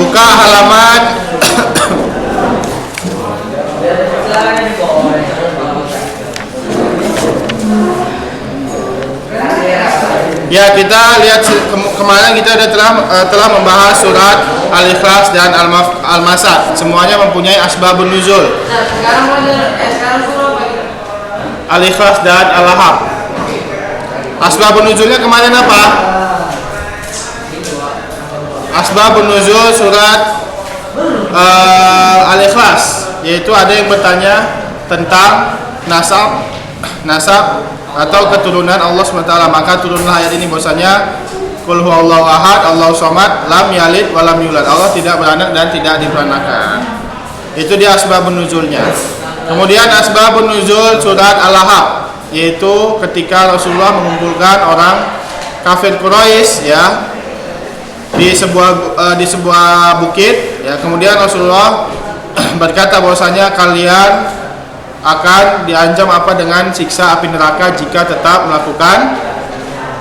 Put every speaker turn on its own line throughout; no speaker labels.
Buka halaman Ya, kita lihat kemarin kita telah membahas surat Al-Ikhlas dan Al-Masad. Semuanya mempunyai asbabun nuzul. Al-Ikhlas dan Al-Lahab. Asbabun nuzulnya kemarin apa? Asbabun nuzul surat Al-Ikhlas, yaitu ada yang bertanya tentang nasab atau keturunan Allah SWT. Maka turunlah ayat ini bahwasanya Qul huwallahu ahad, Allahu samad, lam yalid wa lam yulad. Allah tidak beranak dan tidak diperanakan. Itu dia asbabun nuzulnya. Kemudian asbabun nuzul surat Al-Lahab, yaitu ketika Rasulullah mengumpulkan orang kafir Quraisy ya di sebuah bukit ya. Kemudian Rasulullah berkata bahwasanya kalian akan diancam dengan siksa api neraka jika tetap melakukan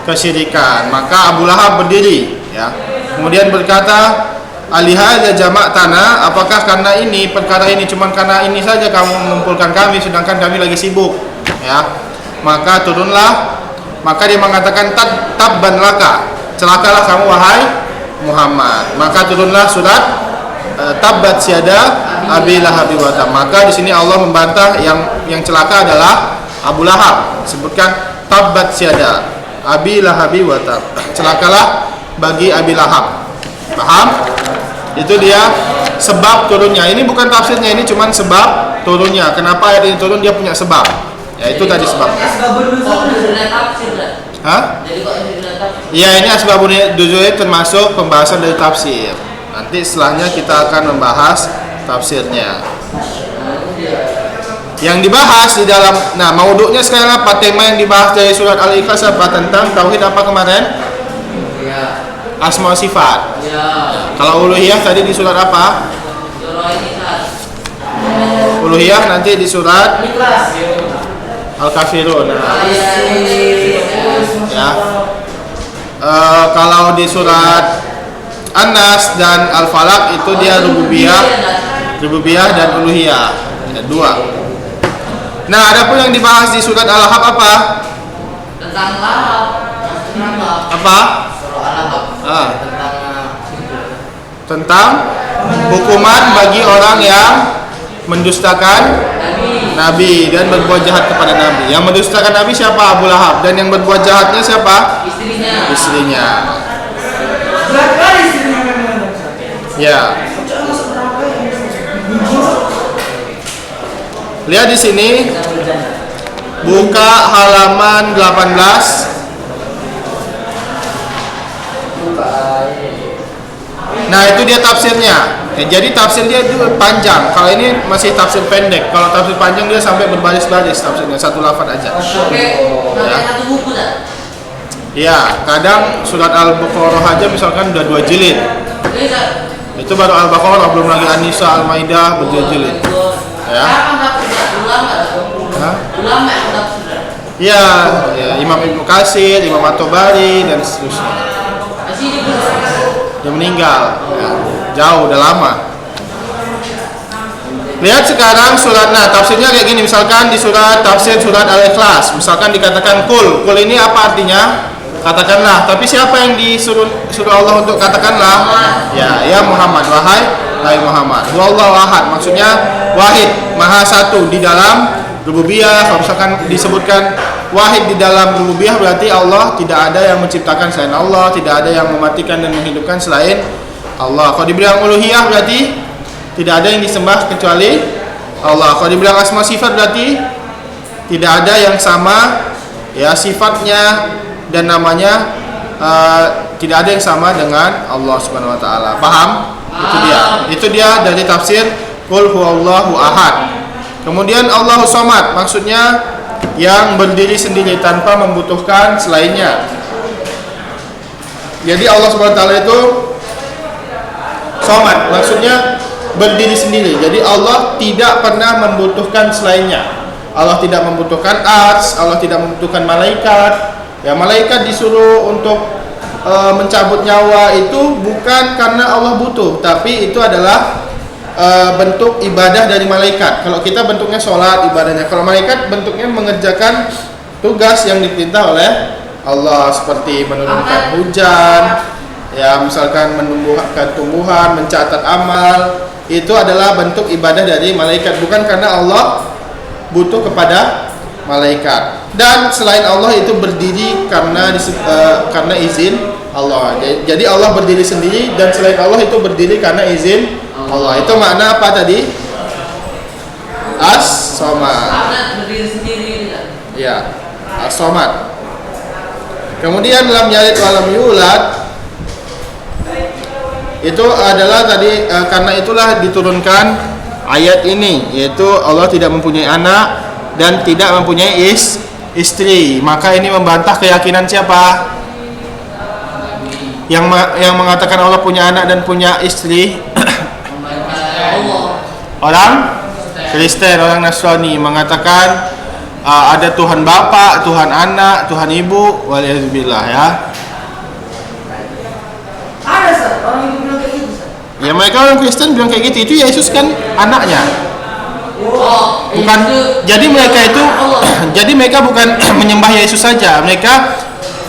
kesyirikan. Maka Abu Lahab berdiri ya. Kemudian berkata, "Alihadza jama'tana, apakah karena perkara ini cuma karena ini saja kamu mengumpulkan kami sedangkan kami lagi sibuk?" Ya. Maka dia mengatakan, "Tabban laka, celakalah kamu wahai Muhammad." Maka turunlah surat Tabbat syada Abi Lahab wa tab. Maka di sini Allah membantah yang celaka adalah Abu Lahab. Sebutkan Tabbat syada Abi Lahab wa tab. Celakalah bagi Abi Lahab. Paham? Itu dia sebab turunnya. Ini bukan tafsirnya, ini cuma sebab turunnya. Kenapa ayat ini turun? Dia punya sebab. Ya itu tadi sebabnya. Hah? Ya, ini asbabun nuzul termasuk pembahasan dari tafsir. Nanti setelahnya kita akan membahas tafsirnya. Yang dibahas di dalam, maudhu'nya sekarang apa? Tema yang dibahas dari surat Al-Ikhlas apa? Tentang tauhid apa kemarin? Asma sifat. Kalau uluhiyah tadi di surat apa? Uluhiyah nanti di surat Al-Kafirun. Ya. Kalau di surat An-Nas dan Al-Falaq itu dia rububiyah dan uluhiyah. Ada dua. Nah, ada pun yang dibahas di surat Al-Lahab apa?
Tentang lahab.
Apa? Tentang hukuman bagi orang yang mendustakan Nabi dan berbuat jahat kepada Nabi. Yang mendustakan Nabi siapa? Abu Lahab. Dan yang berbuat jahatnya siapa? Istrinya. Ya. Lihat di sini. Buka halaman 18. Nah, itu dia tafsirnya. Jadi tafsir dia itu panjang. Kalau ini masih tafsir pendek. Kalau tafsir panjang dia sampai berbaris-baris tafsirnya, satu lafaz aja.
Satu buku dah.
Ya, kadang surat Al-Baqarah aja misalkan udah 2 jilid. Itu baru Al-Baqarah, belum lagi An-Nisa, Al-Maidah berjilid-jilid. Ya. Ya, Imam Ibnu Katsir, Imam At-Tabari dan seterusnya. Dia meninggal. Ya, jauh, udah lama. Lihat sekarang surat, tafsirnya kayak gini. Misalkan di tafsir surat Al-Ikhlas, misalkan dikatakan kul ini apa artinya? Katakanlah. Tapi siapa yang disuruh Allah untuk katakanlah? Ya Muhammad, wahai Muhammad. Wallahu ahad, maksudnya wahid, maha satu di dalam rububiyah. Kalau misalkan disebutkan wahid di dalam rububiyah, berarti Allah tidak ada yang menciptakan selain Allah, tidak ada yang mematikan dan menghidupkan selain Allah. Kalau dibilang uluhiyah berarti tidak ada yang disembah kecuali Allah. Kalau dibilang asma sifat berarti tidak ada yang sama ya sifatnya dan namanya, tidak ada yang sama dengan Allah Subhanahu wa taala. Paham? Itu dia dari tafsir Qul huwallahu ahad. Kemudian Allahu samad, maksudnya yang berdiri sendiri tanpa membutuhkan selainnya. Jadi Allah Subhanahu wa taala itu samad, maksudnya berdiri sendiri. Jadi Allah tidak pernah membutuhkan selainnya. Allah tidak membutuhkan ars, Allah tidak membutuhkan malaikat. Ya, malaikat disuruh untuk mencabut nyawa itu bukan karena Allah butuh, tapi itu adalah bentuk ibadah dari malaikat. Kalau kita bentuknya sholat ibadahnya, kalau malaikat bentuknya mengerjakan tugas yang diperintah oleh Allah, seperti menurunkan hujan, ya misalkan menumbuhkan tumbuhan, mencatat amal. Itu adalah bentuk ibadah dari malaikat, bukan karena Allah butuh kepada malaikat. Dan selain Allah itu berdiri karena izin Allah. Jadi Allah berdiri sendiri, dan selain Allah itu berdiri karena izin Allah. Itu makna apa tadi? As-Somad.
Berdiri sendiri.
Ya, As-Somad. Kemudian lam yalid wa lam yulad, itu adalah tadi karena itulah diturunkan ayat ini, yaitu Allah tidak mempunyai anak dan tidak mempunyai istri. Maka ini membantah keyakinan siapa? Yang mengatakan Allah punya anak dan punya istri. Orang Kristen, orang Nasrani mengatakan ada Tuhan Bapa, Tuhan Anak, Tuhan Ibu, waliyadzubillah ya.
Ada orang yang bilang kayak gitu.
Ya mereka orang Kristen bilang kayak gitu. Itu Yesus kan anaknya. Bukan. Jadi mereka bukan menyembah Yesus saja. Mereka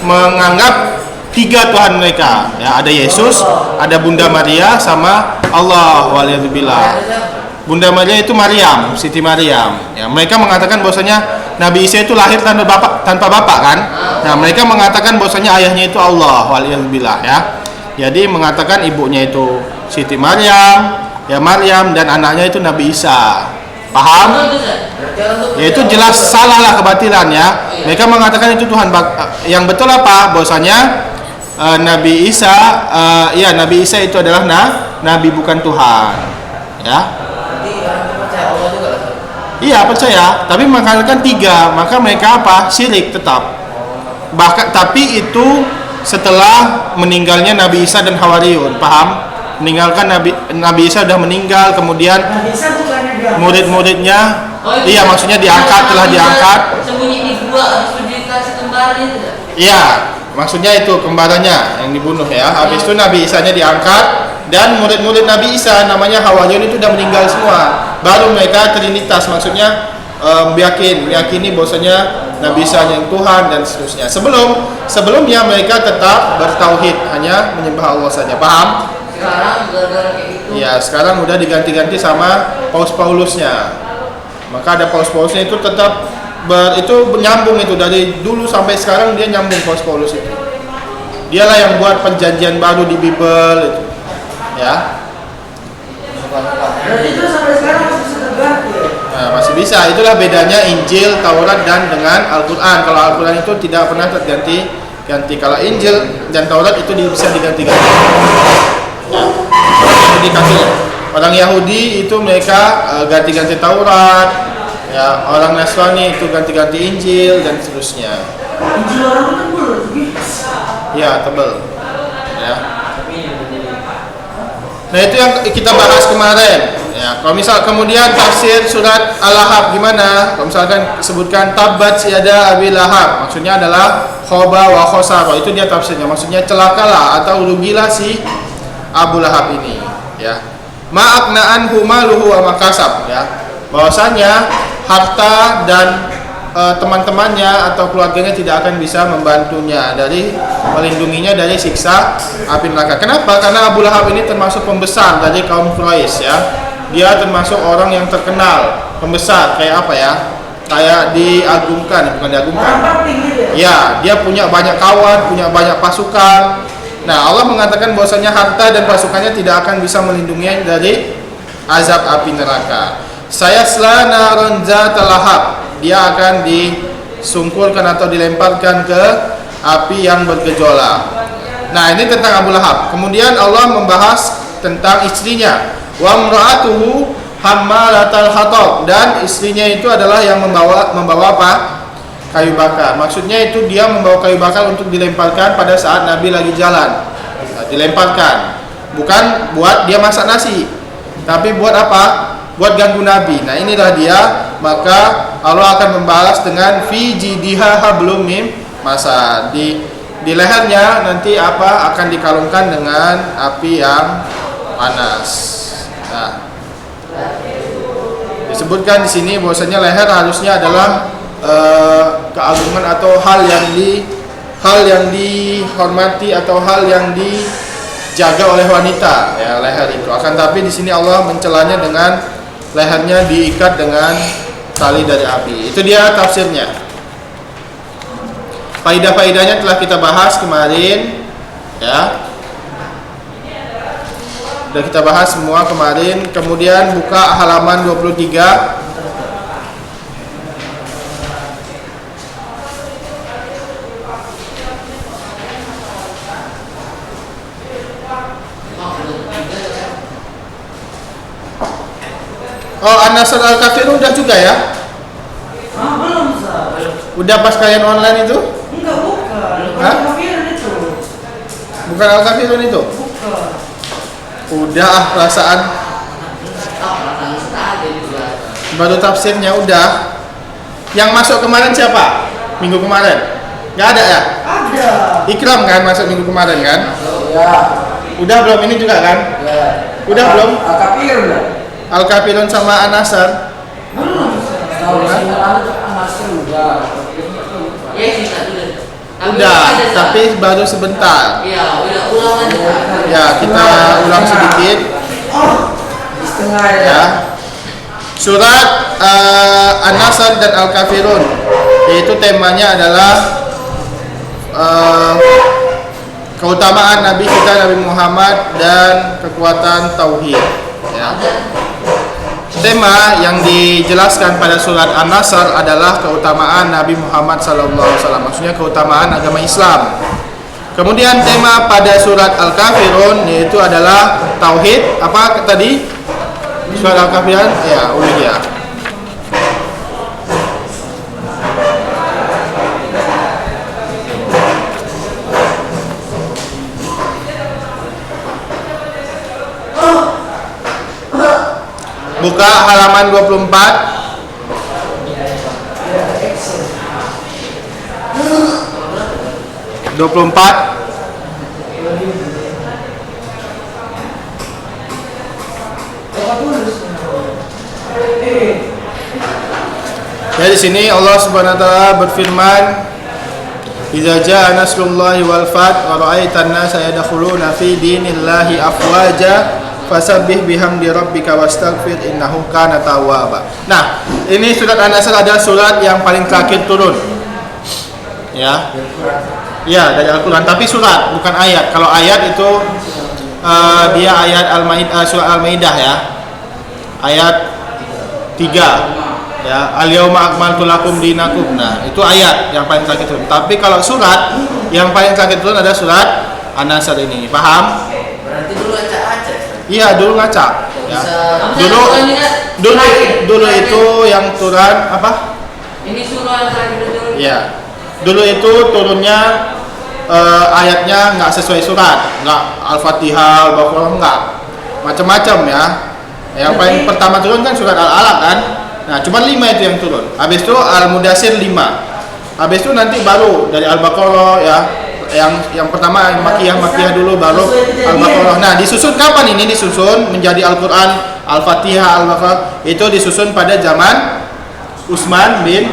menganggap 3 Tuhan mereka. Ya, ada Yesus, ada Bunda Maria sama Allah, waliyadzubillah. Bunda Maria itu Maryam, Siti Maryam. Ya, mereka mengatakan bahwasanya Nabi Isa itu lahir tanpa bapak kan? Nah, mereka mengatakan bahwasanya ayahnya itu Allah, waliyadzubillah ya. Jadi mengatakan ibunya itu Siti Maryam, ya Maryam, dan anaknya itu Nabi Isa. Paham? Ya itu jelas salah lah, kebatilan ya. Mereka mengatakan itu Tuhan. Yang betul apa? Bahwasanya Nabi Isa, Nabi Isa itu adalah nabi, bukan Tuhan. Ya. Iya percaya, tapi mengatakan 3, maka mereka apa? Syirik tetap. Bahkan tapi itu setelah meninggalnya Nabi Isa dan Hawariyun, paham? Meninggalkan Nabi Isa sudah meninggal, kemudian murid-muridnya, iya maksudnya diangkat, telah diangkat.
Sembunyi di gua, harus dikasih kembar itu.
Iya, maksudnya itu kembarannya yang dibunuh ya. Habis itu Nabi Isa-nya diangkat, dan murid-murid Nabi Isa namanya Hawariyun itu sudah meninggal semua. Baru mereka Trinitas, maksudnya meyakini bahwasanya Nabi Isa yang Tuhan dan seterusnya. Sebelumnya mereka tetap bertauhid, hanya menyembah Allah saja. Paham?
Sekarang gara-gara kayak gitu.
Ya, sekarang udah diganti-ganti sama Paulusnya. Maka ada Paulusnya itu tetap itu nyambung, itu dari dulu sampai sekarang dia nyambung. Paulus itu dialah yang buat perjanjian baru di Bible itu ya.
Dan itu sampai sekarang masih bisa terganti.
Nah, masih bisa. Itulah bedanya Injil, Taurat dan dengan Al-Quran. Kalau Al-Quran itu tidak pernah terganti. Kalau Injil dan Taurat itu bisa diganti-ganti. Ya. Orang Yahudi itu mereka ganti-ganti Taurat. Ya, orang Nasrani itu ganti-ganti Injil dan seterusnya.
Injil orang itu tebel,
Ya, tebel. Ya. Nah, itu yang kita bahas kemarin. Ya, kalau misal kemudian tafsir surat Al-Lahab gimana? Kalau misalkan sebutkan tabat yada Abi Lahab, maksudnya adalah khoba wa khosara. Itu dia tafsirnya. Maksudnya celakalah atau rugilah si Abu Lahab ini, ya. Ma'akna'an humaluhu wa makasab, ya. Bahwasanya harta dan teman-temannya atau keluarganya tidak akan bisa membantunya dari melindunginya dari siksa api neraka. Kenapa? Karena Abu Lahab ini termasuk pembesar dari kaum Quraisy ya. Dia termasuk orang yang terkenal, pembesar, kayak apa ya? Kayak diagungkan, bukan diagungkan. Ya, dia punya banyak kawan, punya banyak pasukan. Nah, Allah mengatakan bahwasanya harta dan pasukannya tidak akan bisa melindunginya dari azab api neraka. Saya selana ronza telahab, dia akan disungkulkan atau dilemparkan ke api yang bergejolak. Nah, ini tentang Abu Lahab. Kemudian Allah membahas tentang istrinya, wa imra'atuhu hammalatal hatab, dan istrinya itu adalah yang membawa apa? Kayu bakar. Maksudnya itu dia membawa kayu bakar untuk dilemparkan pada saat Nabi lagi jalan. Nah, dilemparkan. Bukan buat dia masak nasi, tapi buat apa? Buat ganggu Nabi. Nah, inilah dia. Maka Allah akan membalas dengan fi jidha hablum mim masa, di di lehernya nanti akan dikalungkan dengan api yang panas. Nah, disebutkan di sini bahwasanya leher harusnya adalah keagungan atau hal yang dihormati atau hal yang dijaga oleh wanita, ya, leher itu. Akan tapi di sini Allah mencelanya dengan lehernya diikat dengan tali dari api. Itu dia tafsirnya. Faidah-faidahnya telah kita bahas kemarin, ya. Sudah kita bahas semua kemarin. Kemudian buka halaman 23. Oh, An-Nasr Al-Kafirun udah juga ya?
Belum, Ustaz.
Udah pas kalian online itu?
Enggak, bukan. Bukan
Hah?
Al-Kafirun itu.
Bukan Al-Kafirun itu?
Bukan.
Udah perasaan baru tafsirnya udah. Yang masuk kemarin siapa? Minggu kemarin? Gak ada ya?
Ada.
Ikram kan masuk minggu kemarin kan?
Ya.
Udah belum ini juga kan?
Ya.
Udah belum?
Al-Kafirun lah.
Al-Kafirun sama An-Nasr?
Belum. Tahu sih An-Nasr udah.
Ya sih tadi
Udah, tapi baru sebentar.
Iya, udah ulang aja.
Ya, kita ulang sedikit.
Oh, setengah ya.
Ya. Surat An-Nasr dan Al-Kafirun, yaitu temanya adalah keutamaan Nabi kita Nabi Muhammad dan kekuatan tauhid, ya. Tema yang dijelaskan pada surat An-Nasr adalah keutamaan Nabi Muhammad SAW, maksudnya keutamaan agama Islam. Kemudian tema pada surat Al-Kafirun yaitu adalah tauhid. Apa tadi? Surat Al-Kafirun, ya, uluhiyah. Buka halaman 24. Ya, di sini Allah Subhanahu wa taala berfirman, "Idza jaa nasrullahi wal fath wa ra'aitan nasa yadkhuluna fi dinillahi afwaja fasabbih bihamdi rabbika wastaghfir innahu kana tawwaba." Nah, ini surat An-Nasr adalah surat yang paling terakhir turun. Ya. Ya, dari Al-Qur'an, tapi surat bukan ayat. Kalau ayat itu dia ayat Al-Maidah, surat Al-Maidah ya. Ayat 3. Ya, al-yauma akmaltu lakum dinakum. Nah, itu ayat yang paling terakhir turun. Tapi kalau surat yang paling terakhir turun ada surat An-Nasr ini. Paham?
Berarti dulu acak-acak.
Iya, dulu ngacak. Ya. Dulu itu yang turun apa?
Ini surah yang terakhir turun.
Iya. Dulu itu turunnya ayatnya nggak sesuai surat, nggak Al-Fatihah, Al-Baqarah, nggak, macam-macam ya. Yang paling pertama turun kan surat Al-Alaq kan. Nah, cuma 5 itu yang turun. Habis itu Al-Mudassir 5. Habis itu nanti baru dari Al-Baqarah ya. Yang pertama Makiyah dulu, baru Al-Baqarah. Nah, disusun kapan ini disusun menjadi Al-Qur'an, Al-Fatihah, Al-Baqarah? Itu disusun pada zaman Utsman bin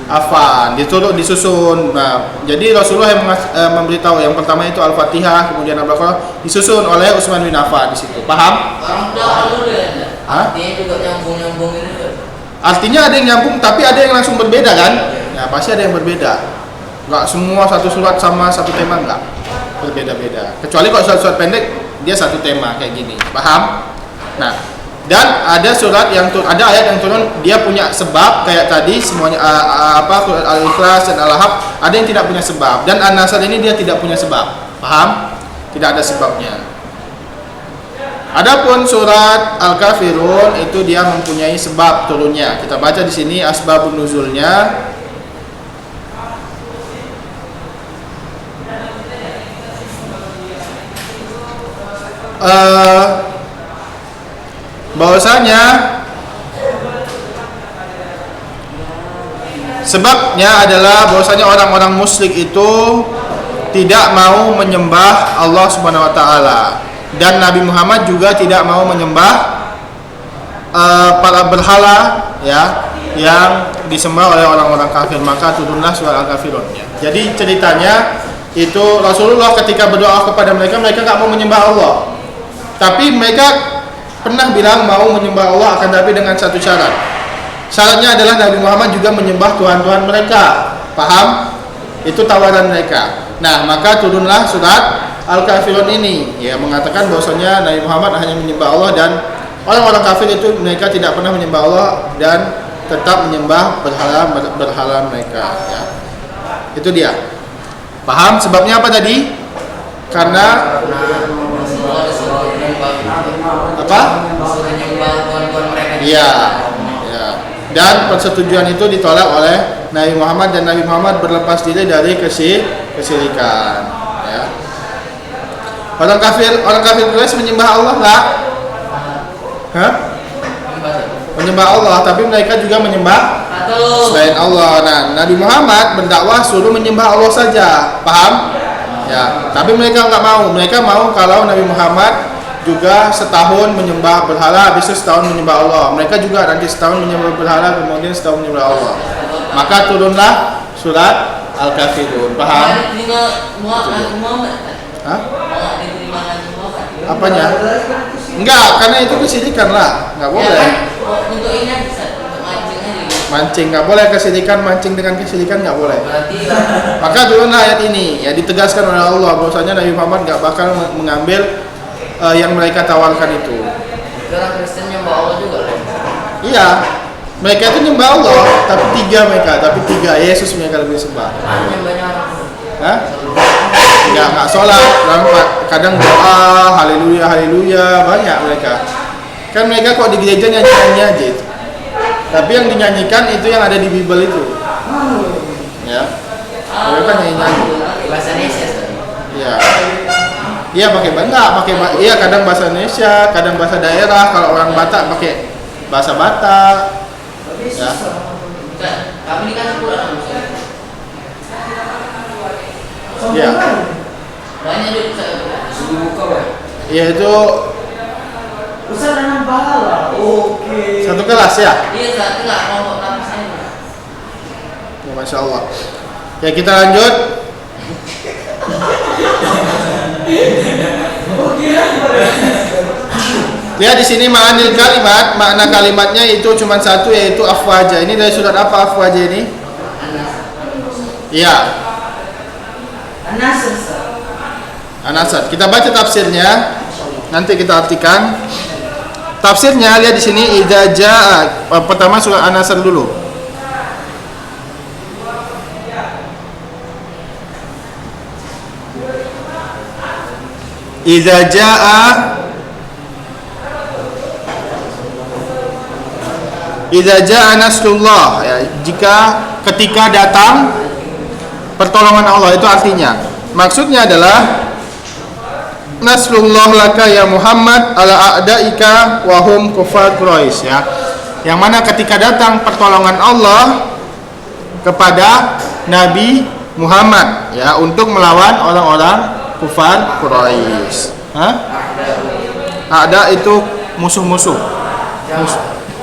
Affan. Disusun. Nah, jadi Rasulullah yang memberitahu yang pertama itu Al-Fatihah, kemudian Al-Baqarah, disusun oleh Utsman bin Affan di situ. Paham?
Orang tua dulu ya.
Hah?
Dia juga nyambung ini.
Artinya ada yang nyambung, tapi ada yang langsung berbeda kan? Ya, pasti ada yang berbeda. Enggak semua satu surat sama satu tema, enggak. Berbeda-beda. Kecuali kalau surat-surat pendek dia satu tema kayak gini. Paham? Nah, dan ada surat yang ada ayat yang turun dia punya sebab kayak tadi semuanya surat Al-Ikhlas dan Al-Lahab, ada yang tidak punya sebab, dan An-Nasr ini dia tidak punya sebab. Paham? Tidak ada sebabnya. Adapun surat Al-Kafirun itu dia mempunyai sebab turunnya. Kita baca di sini asbabun nuzulnya. Bahwasanya sebabnya adalah bahwasanya orang-orang musyrik itu tidak mau menyembah Allah Subhanahu wa taala, dan Nabi Muhammad juga tidak mau menyembah para berhala ya yang disembah oleh orang-orang kafir. Maka turunlah surah Al-Kafirun ya. Jadi ceritanya itu Rasulullah ketika berdoa kepada mereka, mereka nggak mau menyembah Allah, tapi mereka pernah bilang mau menyembah Allah, akan tapi dengan satu syarat. Syaratnya adalah Nabi Muhammad juga menyembah Tuhan-Tuhan mereka. Paham? Itu tawaran mereka. Nah, maka turunlah surat Al-Kafirun ini ya, mengatakan bahwasanya Nabi Muhammad hanya menyembah Allah, dan orang-orang kafir itu mereka tidak pernah menyembah Allah dan tetap menyembah berhala mereka ya. Itu dia. Paham sebabnya apa tadi? Karena apa? Iya. Ya. Dan persetujuan itu ditolak oleh Nabi Muhammad, dan Nabi Muhammad berlepas diri dari kesyirikan ya. Orang kafir Quraisy menyembah Allah enggak? Hah? Menyembah Allah, tapi mereka juga menyembah selain Allah. Nah, Nabi Muhammad mendakwah suruh menyembah Allah saja. Paham? Ya, tapi mereka nggak mau. Mereka mau kalau Nabi Muhammad juga setahun menyembah berhala, habis itu setahun menyembah Allah. Mereka juga nanti setahun menyembah berhala, kemudian setahun menyembah Allah. Maka turunlah surat Al-Kafirun. Paham? Hah? Apanya? Enggak, karena itu kesyirikan lah, nggak boleh.
Untuk ini bisa untuk mancing aja.
Mancing nggak boleh, kesyirikan, mancing dengan kesyirikan nggak boleh. Maka turunlah ayat ini ya, ditegaskan oleh Allah bahwasanya Nabi Muhammad nggak bakal mengambil yang mereka tawarkan itu.
Orang Kristen nyembah Allah juga loh.
Iya, mereka itu nyembah Allah, tapi tiga Yesus mereka lebih sembah.
Nyembahnya orang.
Hah? Nggak sholat, kadang doa, haleluya, haleluya, banyak mereka. Kan mereka kok di gereja nyanyi aja itu. Tapi yang dinyanyikan itu yang ada di Bible itu. Ya. Mereka nyanyi.
Bahasa Indonesia.
Iya. Iya iya, kadang bahasa Indonesia, kadang bahasa daerah. Kalau orang Batak pakai bahasa Batak. Ya.
Kami dikasih Quran.
Iya.
Banyak juga.
Iya itu
Ustaz dengan pahala. Oke.
satu kelas ya.
Iya, satu enggak kelompok nama saya.
Ya, Masya Allah. Ya, kita lanjut. Lihat di sini ma'anil kalimat, makna kalimatnya itu cuma satu, yaitu afwaja. Ini dari surat apa afwaja ini? Iya. An-Nasr. Kita baca tafsirnya. Nanti kita artikan. Tafsirnya lihat di sini idza jaa. Pertama surat An-Nasr dulu. Idza jaa nasrullah ya, ketika datang pertolongan Allah, itu artinya. Maksudnya adalah nasrullah laka ya Muhammad ala a'daika wa hum kufar Quraisy ya. Yang mana ketika datang pertolongan Allah kepada Nabi Muhammad ya, untuk melawan orang-orang kufar Quraisy. Hah? A'da itu musuh-musuh.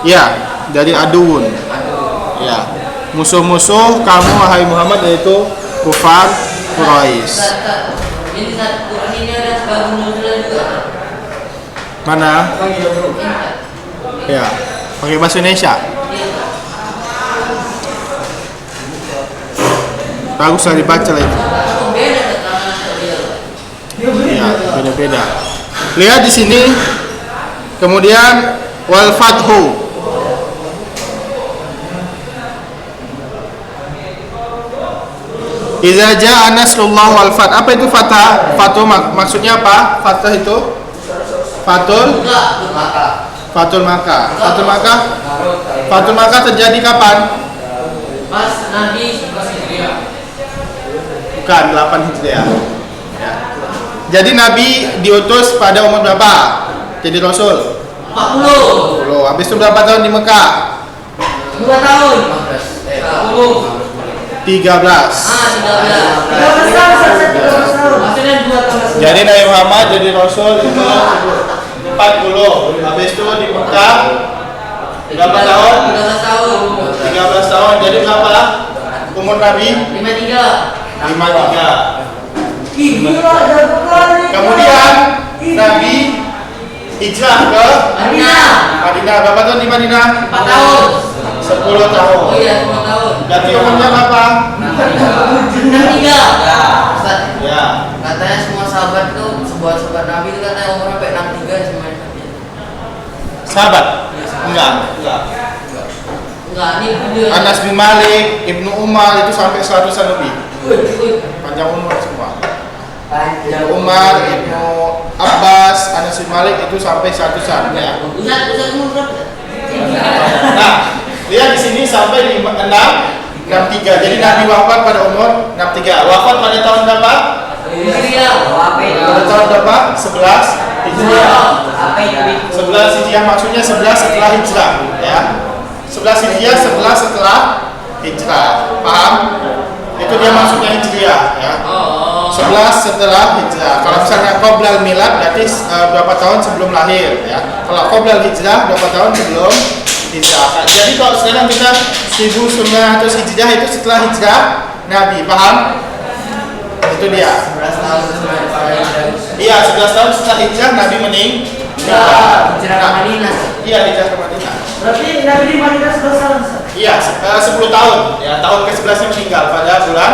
Ya, dari aduun. Ya. Musuh-musuh kamu wahai Muhammad yaitu kufar Quraisy.
Ini satu Quran ini ada sebab nuzul juga.
Mana? Ya, pakai bahasa Indonesia. Baguslah dibaca lah itu.
Beda keterangan dia.
Ya, beda-beda. Lihat di sini. Kemudian wal fathu. Idza jaa nasrullah wal fath. Apa itu fathah? Fathu maksudnya apa? Fathah itu Fathul Makkah. Fathul Makkah terjadi kapan?
Pas Nabi
Bukan 8 Hijriah. Ya. Jadi Nabi diutus pada umur berapa? Jadi Rasul
40.
Habis itu berapa tahun di Mekah?
2 tahun.
30 13.
Maksudnya 2 tambah 9.
Jadi Nabi Muhammad jadi Rasul itu 40. Habis itu di Mekah berapa tahun?
13 tahun.
13 tahun. Jadi berapa umur Nabi?
53.
53.
Gila, jago kali.
Kemudian Nabi hijrah ke
Madinah.
Madinah. Berapa tahun di Madinah?
4 tahun.
10 tahun.
Oh iya, 10 tahun.
Berarti umurnya berapa?
63. Ustaz,
Ya.
katanya semua sahabat itu, sebuah sahabat Nabi itu katanya umurnya sampai 63 semuanya.
Sahabat? Enggak.
Enggak, ini video.
Anas bin Malik, Ibnu Umar itu sampai 100-an lebih. Panjang umur semua. Ibnu Umar, Ibnu Abbas, Anas bin Malik itu sampai 100-an ya.
Ustaz umur berapa?
Nah, lihat di sini sampai 63. Jadi Nabi wafat pada umur 63. Wafat pada tahun berapa?
Hijriah.
Pada tahun berapa? 11 Hijriah. 11 Hijriah maksudnya 11 setelah hijrah ya. 11 Hijriah 11 setelah hijrah. Paham? Itu dia maksudnya Hijriah ya. 11 setelah hijrah. Kalau misalnya qoblal milad berarti berapa tahun sebelum lahir ya. Kalau qoblal hijrah berapa tahun sebelum hijrah. Jadi kalau sekarang kita 1900 hijrah itu setelah hijrah Nabi, paham? Itu dia.
11 tahun setelah
Iya, 11 tahun setelah hijrah Nabi meninggal.
hijrah ke Madinah.
Iya, hijrah ke Madinah.
Berarti Nabi di Madinah 11 tahun.
Iya, 10 tahun. Ya, tahun ke-11-nya meninggal pada bulan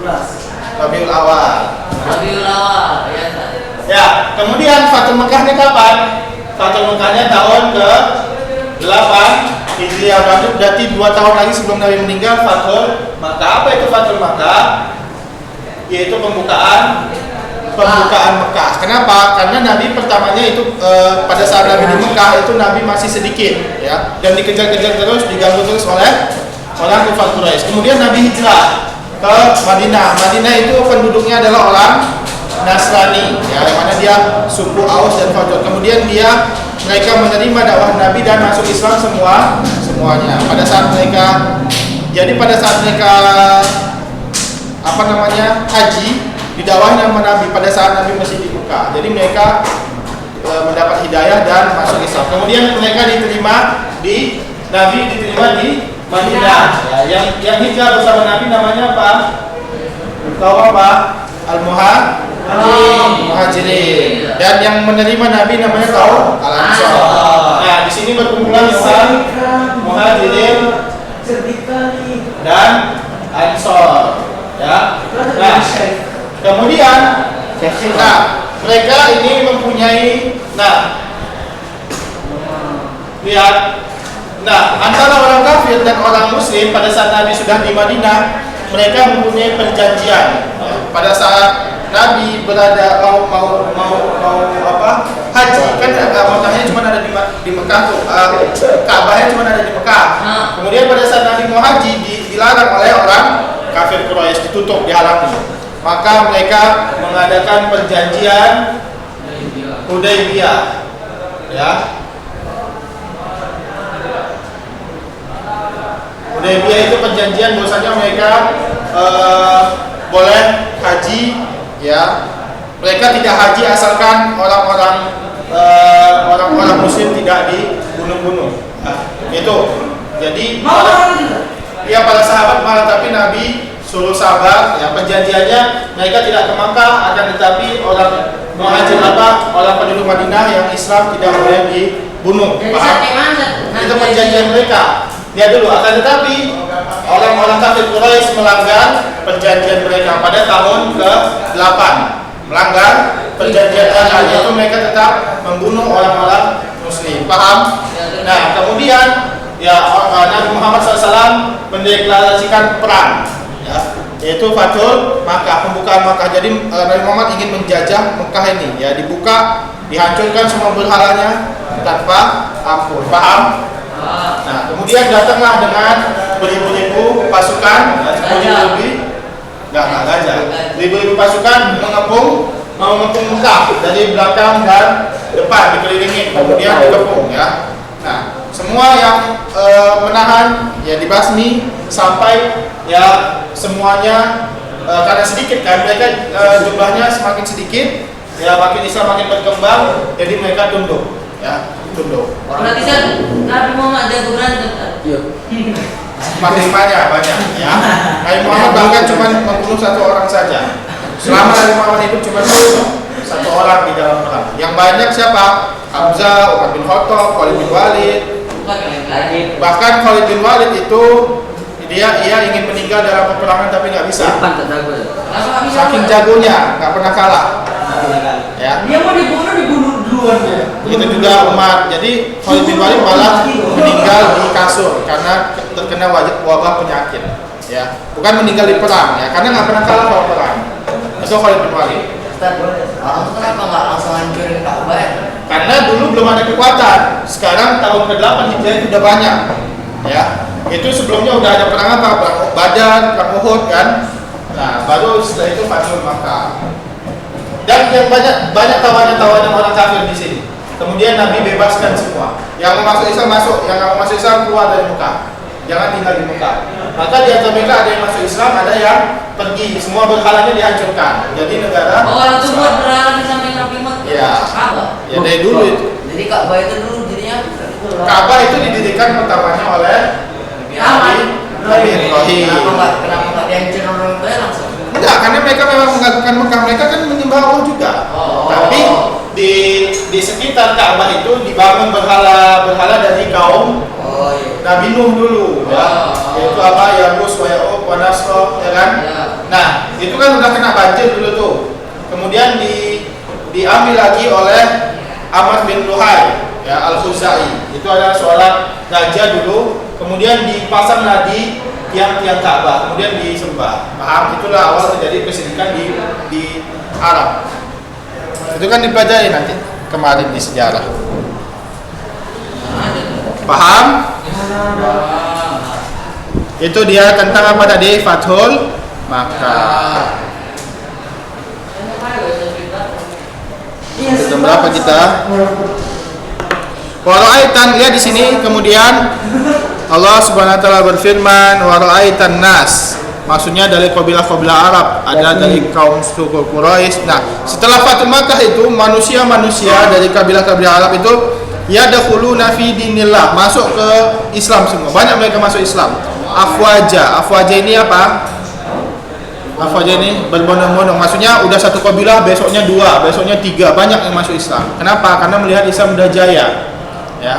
11.
Rabiul Awal.
Rabiul Awal, ya. Ustaz.
Ya, kemudian Fatul Mekahnya kapan? Fatul Mekahnya tahun ke-8 Hijriah. Berarti 2 tahun lagi sebelum Nabi meninggal Fatul Mekah. Apa itu Fatul Mekah? Yaitu pembukaan Mekah. Kenapa? Karena Nabi pertamanya itu pada saat Nabi di Mekah itu Nabi masih sedikit ya, dan dikejar-kejar terus, diganggu terus oleh orang kufar Quraisy. Kemudian Nabi hijrah ke Madinah. Madinah itu penduduknya adalah orang Nasrani ya, yang mana dia suku Aus dan Khazraj. Kemudian mereka menerima dakwah Nabi dan masuk Islam semuanya. Pada saat mereka haji didakwahi nama Nabi pada saat Nabi masih di Mekah. Jadi mereka mendapat hidayah dan masuk Islam. Kemudian mereka diterima di Madinah. Ya, yang hijrah bersama Nabi namanya apa? Tahu apa? Muhajirin. Dan yang menerima Nabi namanya tahu? Al-Ansar. Nah, di sini berkumpulan orang Muhajirin dan Ansar. Ya. Nah, kemudian mereka ini mempunyai lihat. Nah, antara orang kafir dan orang muslim pada saat Nabi sudah di Madinah, mereka mempunyai perjanjian. Pada saat Nabi berada mau haji, kan Mekahnya cuma ada di Mekah tuh, Ka'bahnya cuma ada di Mekah. Kemudian pada saat Nabi mau haji dilarang oleh orang kafir Quraisy, ditutup, dihalangi. Maka mereka mengadakan perjanjian Hudaybiyah. Ya. Hudaybiyah itu perjanjian bahwasanya mereka boleh haji ya. Mereka tidak haji asalkan orang-orang muslim tidak dibunuh-bunuh. Nah, itu. Jadi para sahabat malah, tapi Nabi suruh sabar ya. Perjanjiannya mereka tidak ke Makkah, akan tetapi orang muhajir orang penduduk Madinah yang Islam tidak boleh dibunuh. Paham? Itu perjanjian mereka. Lihat dulu, akan tetapi orang-orang kafir Quraisy melanggar perjanjian mereka pada tahun ke-8. Melanggar perjanjian mereka, yaitu mereka tetap membunuh orang-orang muslim. Paham? Nah, kemudian ya Nabi Muhammad SAW mendeklarasikan perang ya, yaitu Fatul Makkah, pembukaan Makkah. Jadi Nabi Muhammad ingin menjajah Mekah ini ya, dibuka, dihancurkan semua berhalanya tanpa ampun. Paham? Nah, kemudian datanglah dengan beribu-ribu pasukan, ribu-ribu pasukan mengepung Mekah dari belakang dan depan, dikelilingi, kemudian dikepung ya. Nah, semua yang menahan ya dibasmi sampai ya semuanya karena sedikit kan mereka jumlahnya semakin sedikit, ya makin Islam makin berkembang, jadi mereka tunduk, ya tunduk.
Berarti kan Nabi Muhammad jago berantem kan?
Iya.
Semakin banyak ya. Nabi Muhammad bahkan cuma membunuh satu orang saja. Selama Nabi Muhammad hidup cuma satu orang di dalam perang. Yang banyak siapa? Hamzah, Umar bin Khattab, Khalid bin Walid. Bahkan Khalid bin Walid itu ia ingin meninggal dalam peperangan tapi nggak bisa. Saking jagonya, nggak pernah kalah. Ya.
Dia mau dibunuh duluan ya.
Begitu juga Umar. Jadi Khalid bin Walid malah meninggal di kasur karena terkena wabah penyakit. Ya, bukan meninggal di perang ya, karena nggak pernah kalah kalau perang. Itu Khalid bin Walid.
Orang kenapa nggak langsung hancurin Ka'bah ya?
Karena dulu belum ada kekuatan. Sekarang tahun ke-8 Hijriah itu udah banyak. Ya, itu sebelumnya udah ada perang apa? Perang Badar, perang Uhud kan. Nah, baru setelah itu Fathul Makkah. Dan yang banyak tawanan orang kafir di sini. Kemudian Nabi bebaskan semua. Yang mau masuk Islam masuk, yang nggak mau masuk Islam keluar dari Mekah. Jangan tinggal di Mekah. Maka di antara mereka ada yang masuk Islam, ada yang pergi. Semua berhalanya dihancurkan. Jadi negara.
Oh, orang itu buat berhala di samping Nabi Muhammad.
Iya.
Ka'bah.
Ya dari dulu itu.
Jadi Ka'bah itu dulu jadinya
Ka'bah itu didirikan pertamanya oleh Nabi Ibrahim.
Kenapa nggak dihancurin orang itu ya langsung?
Enggak, karena mereka memang mengagungkan Mekah. Mereka kan menyembah Allah juga. Tapi di sekitar Ka'bah itu dibangun berhala dari kaum Nabi Nuh dulu, ya. Yaitu apa? Yabus, Waya'uq, Wanasro, ya kan? Nah, itu kan udah kena banjir dulu tuh. Kemudian diambil lagi oleh Ahmad bin Luhai, ya, Al-Khuzai. Itu adalah seorang raja dulu. Kemudian dipasang lagi tiang-tiang Ka'bah, kemudian disembah. Paham? Itulah awal terjadi kesyirikan di Arab. Itu kan dipelajari nanti kemarin di sejarah. Paham? Itu dia tentang apa tadi? Fathul Makkah. Itu berapa kita? Wa ra'aitan, lihat di sini kemudian Allah Subhanahu wa taala berfirman wa ra'aitan nas. Maksudnya dari kabilah-kabilah Arab, ada dari kaum suku Quraisy. Nah, setelah Fathul Makkah itu manusia-manusia dari kabilah-kabilah Arab itu yadkhuluna fi dinillah, masuk ke Islam semua. Banyak mereka masuk Islam. Afwaja ini apa? Afwaja ini berbondong-bondong. Maksudnya udah satu kabilah, besoknya 2, besoknya 3, banyak yang masuk Islam. Kenapa? Karena melihat Islam udah jaya. Ya.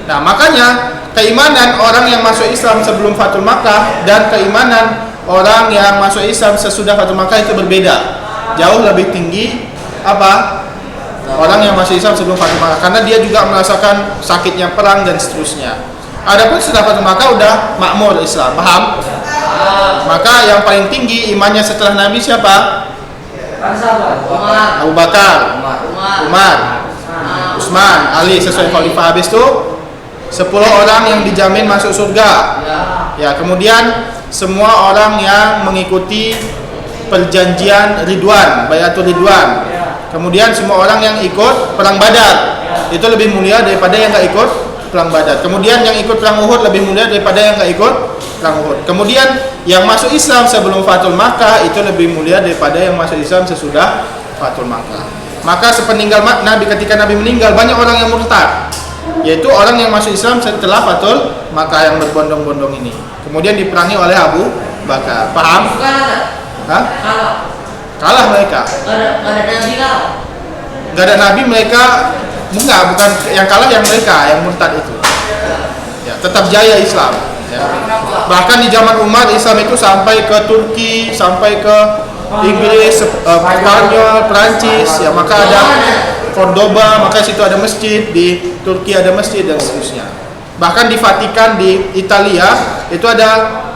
Nah, makanya keimanan orang yang masuk Islam sebelum Fathul Makkah dan keimanan orang yang masuk Islam sesudah Fathul Makkah itu berbeda. Jauh lebih tinggi apa? Orang yang masuk Islam sebelum Fathul Makkah, karena dia juga merasakan sakitnya perang dan seterusnya. Adapun setelah Fathul Makkah udah makmur Islam, paham? Maka yang paling tinggi imannya setelah Nabi siapa? Abu Bakar, Umar, Utsman, Ali sesuai khalifah. Habis itu 10 orang yang dijamin masuk surga. Ya, kemudian semua orang yang mengikuti perjanjian Ridwan, Bayatul Ridwan. Kemudian semua orang yang ikut perang Badar. Itu lebih mulia daripada yang enggak ikut perang Badar. Kemudian yang ikut perang Uhud lebih mulia daripada yang enggak ikut perang Uhud. Kemudian yang masuk Islam sebelum Fathul Makkah itu lebih mulia daripada yang masuk Islam sesudah Fathul Makkah. Maka sepeninggal Nabi, ketika Nabi meninggal, banyak orang yang murtad, yaitu orang yang masuk Islam setelah Fathul Makkah yang berbondong-bondong ini. Kemudian diperangi oleh Abu Bakar. Paham? Hah? Kalah mereka. Gak ada nabi mereka. Bukan yang kalah, yang mereka yang murtad itu. Ya, tetap jaya Islam. Ya. Bahkan di zaman Umar Islam itu sampai ke Turki, sampai ke Inggris, Spanyol, Perancis. Ya, maka ada Cordoba, maka situ ada masjid, di Turki ada masjid dan seterusnya. Bahkan di Vatikan di Italia itu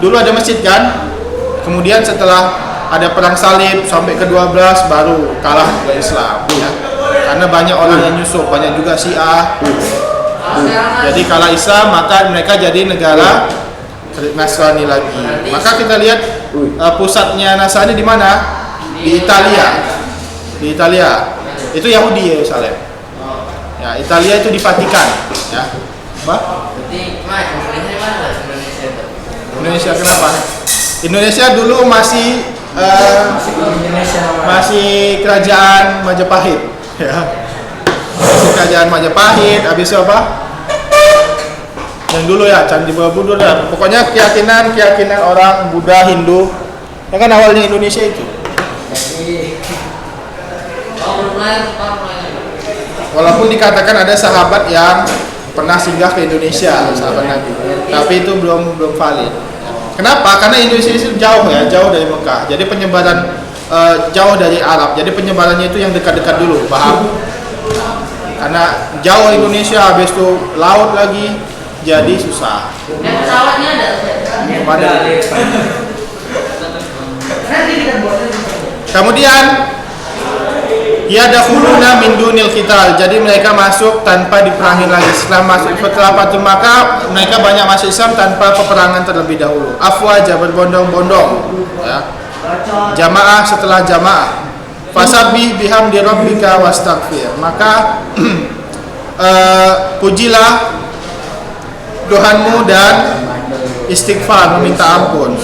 dulu ada masjid kan. Kemudian setelah ada perang salib sampai ke-12 baru kalah ke Islam ya. Karena banyak orang yang nyusup, banyak juga Syiah. Jadi kalah Islam, maka mereka jadi negara Nasrani lagi. Maka kita lihat pusatnya Nasrani di mana? Di Italia. Di Italia. Itu Yahudi Yerusalem. Ya, Italia itu di Vatikan, ya. Apa?
Berarti Indonesia mana? Indonesia itu.
Indonesia kenapa? Indonesia dulu masih
Indonesia
masih kerajaan Majapahit, ya. Masih kerajaan Majapahit. Habis itu apa? Yang dulu ya Candi Borobudur dan pokoknya keyakinan orang Buddha, Hindu. Ya kan awalnya Indonesia itu. Walaupun dikatakan ada sahabat yang pernah singgah ke Indonesia, sahabat Nabi, tapi itu belum valid. Kenapa? Karena Indonesia itu jauh ya, jauh dari Mekah. Jadi penyebaran jauh dari Arab. Jadi penyebarannya itu yang dekat-dekat dulu, paham? Karena jauh Indonesia, habis itu laut lagi, jadi susah.
Pesawatnya ada.
Kemudian yadkhuluna min dunil qital. Jadi mereka masuk tanpa diperangi lagi. Setelah Fatul Makkah, mereka banyak masuk Islam tanpa peperangan terlebih dahulu. Afwaja, berbondong-bondong, ya. Jamaah setelah jamaah. Fasabbih bihamdi rabbika wastaghfir. Maka pujilah Tuhanmu dan istighfar, meminta ampun.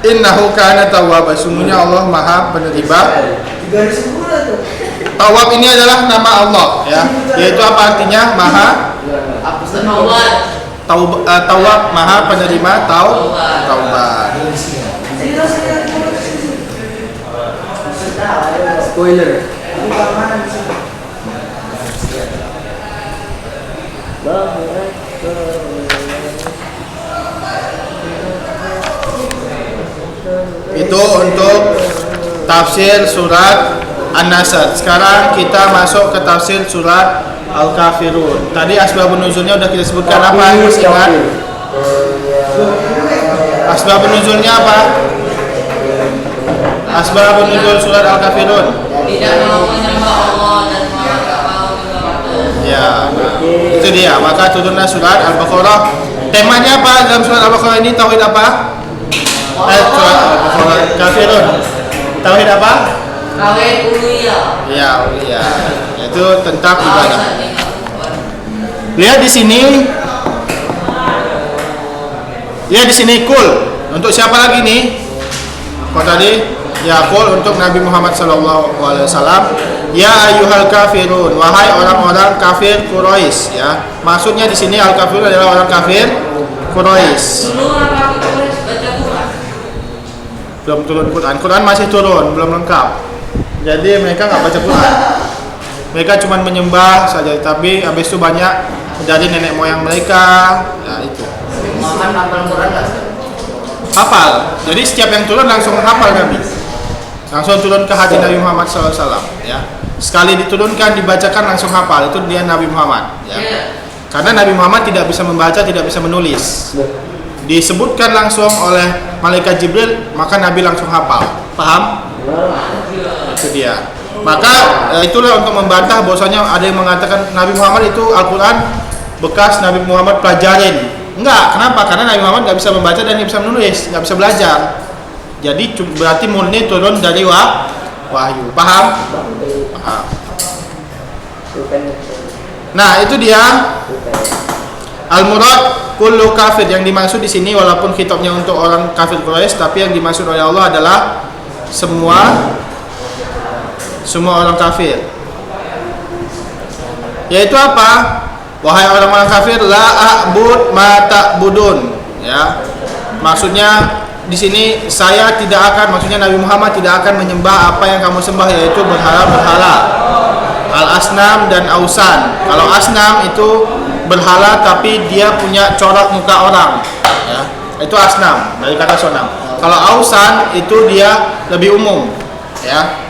Innahu kana tawwaba. Sungguhnya Allah Maha penerima. Tawab ini adalah nama Allah, ya, yaitu apa artinya? Maha Tawab, Maha penerima taubat.
Spoiler.
Itu untuk tafsir surat An-Nasr. Sekarang kita masuk ke tafsir surat Al-Kafirun. Tadi asbabun nuzulnya udah kita sebutkan, apa yang masih ingat? Asbabun nuzulnya apa? Asbabun nuzul surat Al-Kafirun.
Tidak mau menyembah Allah dan tidak mau menyembah.
Ya, itu dia. Maka turunlah surat Al-Baqarah. Temanya apa dalam surat Al-Baqarah ini? Tauhid apa? Surat Al-Baqarah Kafirun. Tauhid apa?
Tauhid uluhiyah.
Ya, uluhiyah. Itu tentang ibadah. Lihat di sini. Lihat di sini kul. Untuk siapa lagi nih? Kok tadi? Ya, kul untuk Nabi Muhammad SAW. Ya ayyuhal kafirun, wahai orang-orang kafir Quraisy, ya. Maksudnya di sini al-kafirun adalah orang kafir Quraisy. Belum turun Quran. Quran masih turun, belum lengkap. Jadi mereka nggak baca Quran. Mereka cuma menyembah saja. Tapi habis itu banyak dari nenek moyang mereka. Ya itu.
Muhammad hafal Quran nggak sih?
Hafal. Jadi setiap yang turun langsung hafal Nabi. Langsung turun ke hati Nabi Muhammad SAW. Ya. Sekali diturunkan, dibacakan langsung hafal. Itu dia Nabi Muhammad. Ya. Karena Nabi Muhammad tidak bisa membaca, tidak bisa menulis. Disebutkan langsung oleh malaikat Jibril, maka Nabi langsung hafal. Paham? Itu dia. Maka itulah untuk membantah bahwasanya ada yang mengatakan Nabi Muhammad itu Al-Quran bekas Nabi Muhammad pelajarin. Enggak, kenapa? Karena Nabi Muhammad nggak bisa membaca dan nggak bisa menulis, nggak bisa belajar. Jadi berarti murni turun dari wahyu. Paham? Paham. Nah, itu dia. Al-murad kullu kafir, yang dimaksud di sini walaupun kitabnya untuk orang kafir Quraisy, tapi yang dimaksud oleh Allah adalah semua orang kafir. Yaitu apa? Wahai orang-orang kafir, la a'bud ma ta'budun, ya. Maksudnya di sini saya tidak akan, maksudnya Nabi Muhammad tidak akan menyembah apa yang kamu sembah, yaitu berhala-berhala. Al-asnam dan ausan. Kalau asnam itu berhala tapi dia punya corak muka orang, ya. Itu asnam dari kata sonam. Kalau ausan itu dia lebih umum, ya.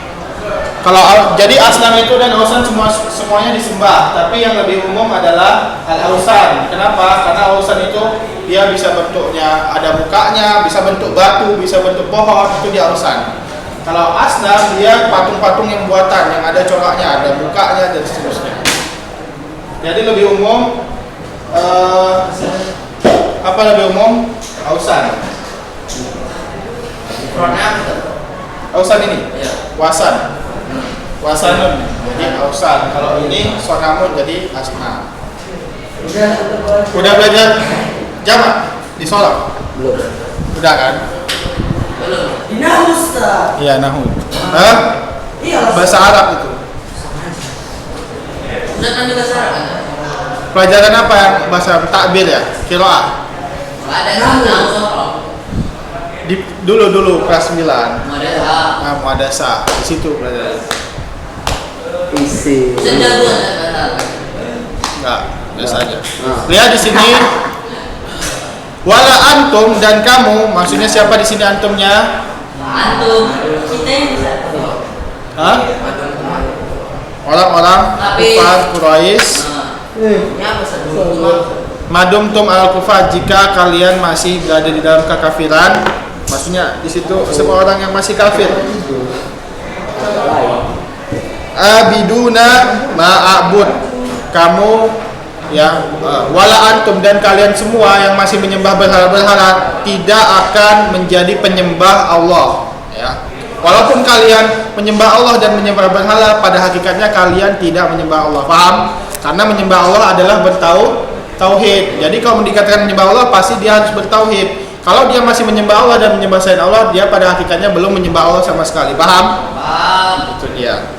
Kalau jadi asnam itu dan ausan semuanya disembah, tapi yang lebih umum adalah al-ausan. Kenapa? Karena ausan itu dia bisa bentuknya ada mukanya, bisa bentuk batu, bisa bentuk pohon, itu dia ausan. Kalau asnam dia patung-patung yang buatan yang ada coraknya, ada mukanya dan seterusnya. Jadi lebih umum apa lebih umum? Ausan. Ausan ini?
Iya.
Wasan. Wasanun jadi ausan. Kalau ini sonamun jadi asna. Udah belajar jamak di sholat?
Belum.
Udah kan?
Belum.
Di Nahu Ustaz.
Iya, nahu. Hah?
Iya.
Bahasa Arab itu.
Ustaz kan juga Arab kan?
Pelajaran apa yang bahasa takbir ya? Qiraah.
Ada nahu sorok.
Dulu kelas 9.
Muadasa.
Muadasa. Di situ pelajaran.
Isi.
Sejago kan?
Enggak, biasa aja. Lihat di sini. Wala antum dan kamu, maksudnya siapa di sini antumnya?
Antum. Kita yang bisa.
Hah? Orang-orang kufar Quraisy.
Ini apa Ustaz?
Madumtum al-kufar, jika kalian masih berada di dalam kekafiran, maksudnya di situ semua orang yang masih kafir. Abiduna ma'abud, kamu ya, wala antum dan kalian semua yang masih menyembah berhala-berhala tidak akan menjadi penyembah Allah ya. Walaupun kalian menyembah Allah dan menyembah berhala, pada hakikatnya kalian tidak menyembah Allah. Paham? Karena menyembah Allah adalah bertauhid. Jadi kalau dikatakan menyembah Allah, pasti dia harus bertauhid. Kalau dia masih menyembah Allah dan menyembah selain Allah, dia pada hakikatnya belum menyembah Allah sama sekali. Paham?
Paham.
Itu dia.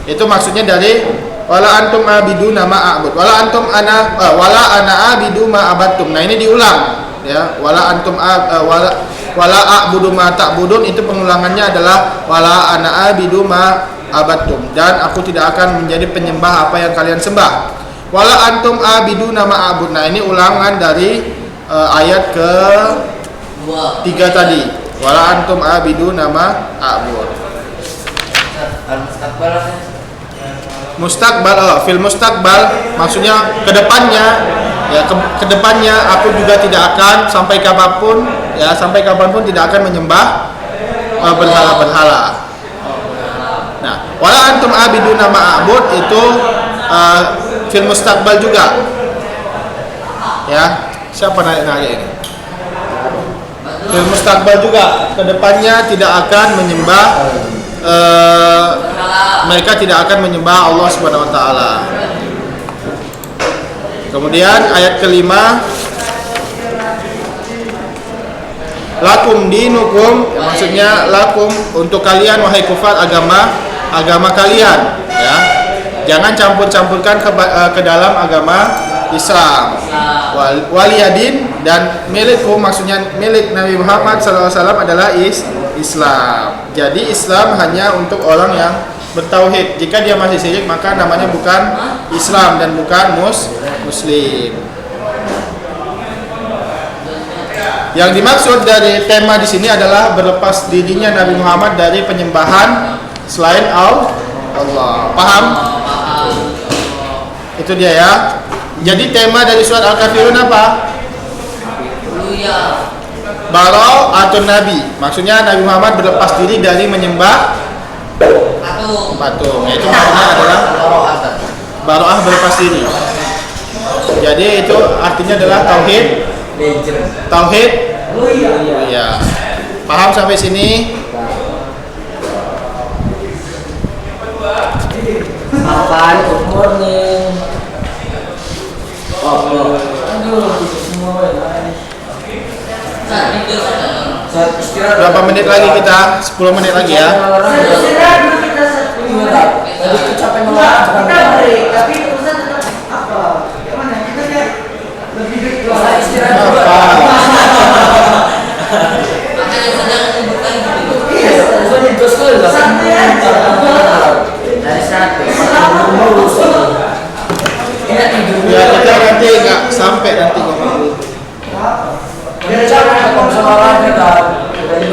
Itu maksudnya dari wala antum abidu nama a'bud. Wala antum ana wala ana abidu ma abattum. Nah, ini diulang ya. Wala antum wala a'budu ma ta'budun, itu pengulangannya adalah wala ana abidu ma abattum, dan aku tidak akan menjadi penyembah apa yang kalian sembah. Wala antum abidu nama a'bud. Nah, ini ulangan dari ayat ke 3 tadi. Wala antum abidu nama a'bud. Mustaqbal, fil mustaqbal maksudnya kedepannya ya, kedepannya aku juga tidak akan sampai kapanpun ya, sampai kapanpun tidak akan menyembah berhala-berhala. Nah, wala antum abidu nama a'bud itu fil mustaqbal juga ya. Siapa nanya ini? Fil mustaqbal juga, kedepannya tidak akan menyembah mereka tidak akan menyembah Allah Subhanahu wa taala. Kemudian ayat kelima, lakum dinukum, ya, maksudnya lakum untuk kalian wahai kufar, agama kalian ya. Jangan campur-campurkan ke dalam agama Islam. Waliyadin, dan milikku, maksudnya milik Nabi Muhammad SAW adalah Islam. Jadi Islam hanya untuk orang yang bertauhid. Jika dia masih syirik, maka namanya bukan Islam dan bukan Muslim. Yang dimaksud dari tema di sini adalah berlepas dirinya Nabi Muhammad dari penyembahan selain Allah. Paham? Itu dia ya. Jadi tema dari surat Al-Kafirun apa? Barau atau Nabi. Maksudnya Nabi Muhammad berlepas diri dari menyembah patung. Itu maknanya adalah baroah, berlepas diri. Jadi itu artinya adalah tauhid. Ya. Paham sampai sini?
Apaan? Good morning. Aduh, semua
Berapa menit lagi kita? 10 menit lagi ya. Ya, kita nanti nggak sampai nanti ngomong.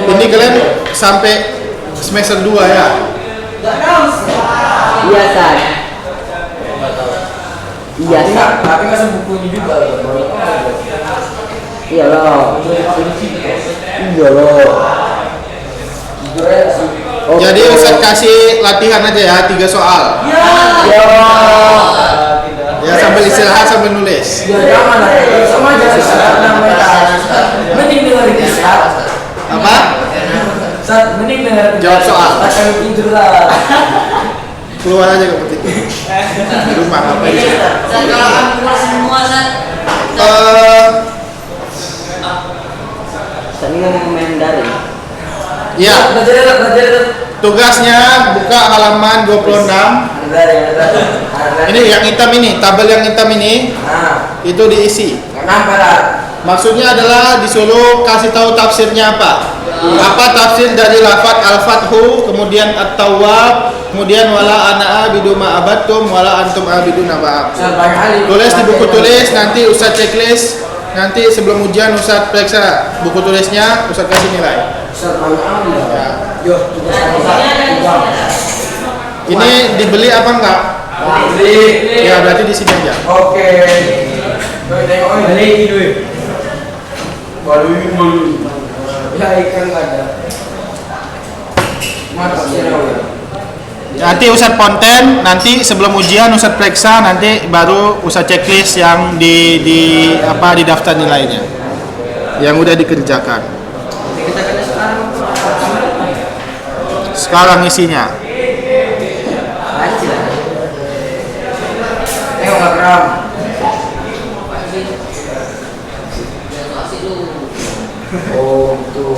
Ini kalian sampai semester 2 ya?
Iya, San. Iya, San.
Tapi kasih bukunya juga.
Iya loh. Iya loh.
Jadi Ustaz kasih latihan aja ya, 3 soal. Ya, sambil istirahat sambil nulis.
Ya jangan lah, sama aja mending dengar kisah.
Apa?
Saat mending dengar
Jawab soal.
Akan tidur lah.
Keluar aja ke petik. Di rumah apa aja.
Kalau kamu keluar semua
Tadi mau main daring.
Ya,
Belajar.
tugasnya buka halaman 26. Ini yang hitam ini, tabel yang hitam ini
Nah,
itu diisi.
kenapa lah?
Maksudnya adalah disuruh kasih tahu tafsirnya apa. Apa tafsir dari lafaz al-fathu, kemudian at-tawwab, kemudian wala ana abidu ma abattum wala antum abiduna ma abud. Tulis di buku tulis, nanti Ustaz checklist. Nanti sebelum ujian Ustaz periksa buku tulisnya, Ustaz kasih nilai. Ya.
Yo, tugas kamu.
Ini dibeli apa enggak?
Beli.
Ya berarti di sini aja.
Oke. Tengok beli duit. Baru. Ya ikan nggak ada. Mata sirau.
Nanti Ustaz konten, nanti sebelum ujian Ustaz periksa, nanti baru Ustaz checklist yang di daftar nilainya. Yang udah dikerjakan. Sekarang isinya.
Tengok nggak keram. Oh tuh.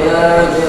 Ya,